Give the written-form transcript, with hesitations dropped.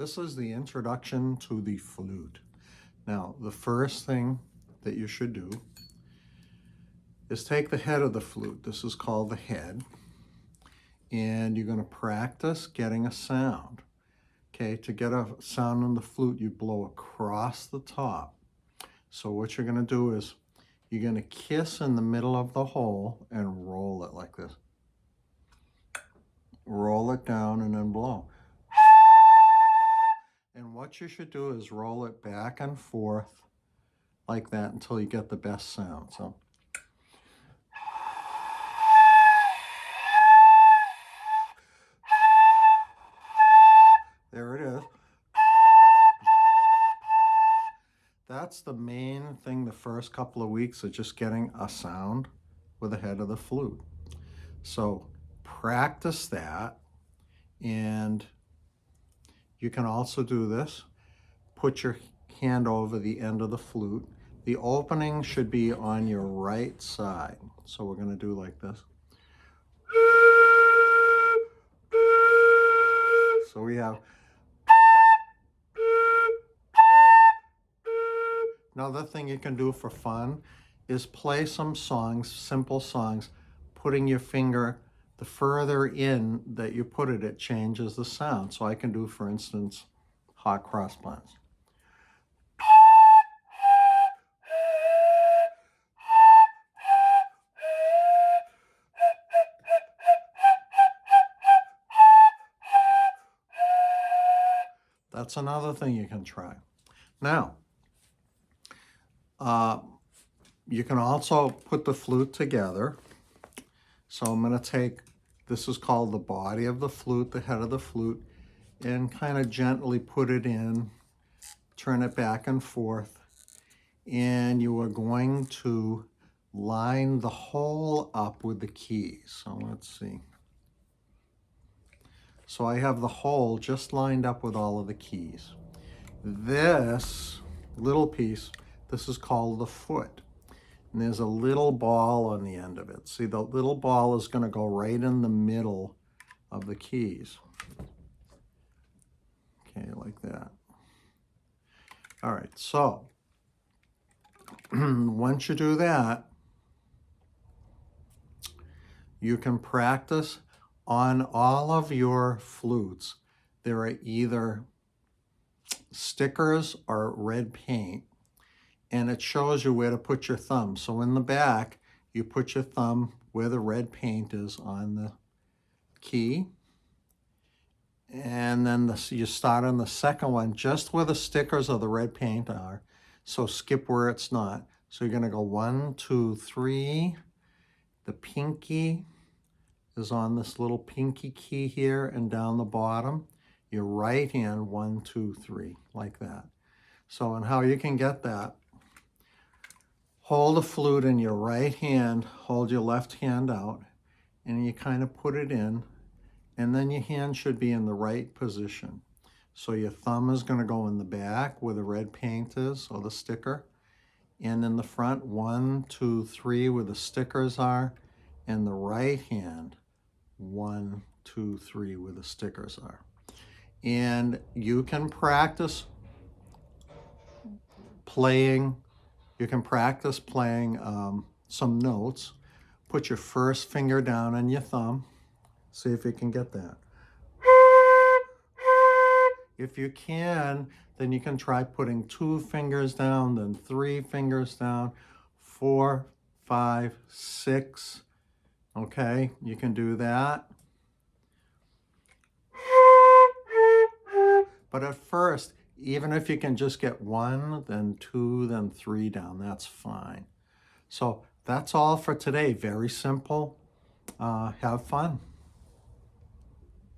This is the introduction to the flute. Now, the first thing that you should do is take the head of the flute. This is called the head. And you're going to practice getting a sound. Okay, to get a sound on the flute, you blow across the top. So what you're going to do is you're going to kiss in the middle of the hole and roll it like this. Roll it down and then blow. And what you should do is roll it back and forth like that until you get the best sound. So there it is. That's the main thing the first couple of weeks of just getting a sound with the head of the flute. So practice that, and you can also do this. Put your hand over the end of the flute. The opening should be on your right side. So we're going to do like this. So we have. Another thing you can do for fun is play some songs, simple songs, putting your finger, the further in that you put it, it changes the sound. So I can do, for instance, hot cross buns. That's another thing you can try. Now, you can also put the flute together. So I'm going to take, this is called the body of the flute, the head of the flute, and kind of gently put it in, turn it back and forth, and you are going to line the hole up with the keys. So let's see. So I have the hole just lined up with all of the keys. This little piece, this is called the foot. And there's a little ball on the end of it. See, the little ball is going to go right in the middle of the keys. Okay, like that. All right, so once you do that, you can practice on all of your flutes. There are either stickers or red paint, and it shows you where to put your thumb. So in the back, you put your thumb where the red paint is on the key. And then you start on the second one just where the stickers or the red paint are. So skip where it's not. So you're going to go 1, 2, 3. The pinky is on this little pinky key here and down the bottom. Your right hand, 1, 2, 3, like that. So, and how you can get that, hold the flute in your right hand, hold your left hand out, and you kind of put it in, and then your hand should be in the right position. So your thumb is going to go in the back where the red paint is, or the sticker, and in the front, 1, 2, 3, where the stickers are, and the right hand, 1, 2, 3, where the stickers are. And you can practice playing. You can practice playing some notes. Put your first finger down on your thumb. See if you can get that. If you can, then you can try putting 2 fingers down, then 3 fingers down, 4, 5, 6. Okay, you can do that. But at first, even if you can just get 1, then 2, then 3 down, that's fine. So that's all for today. Very simple. Have fun.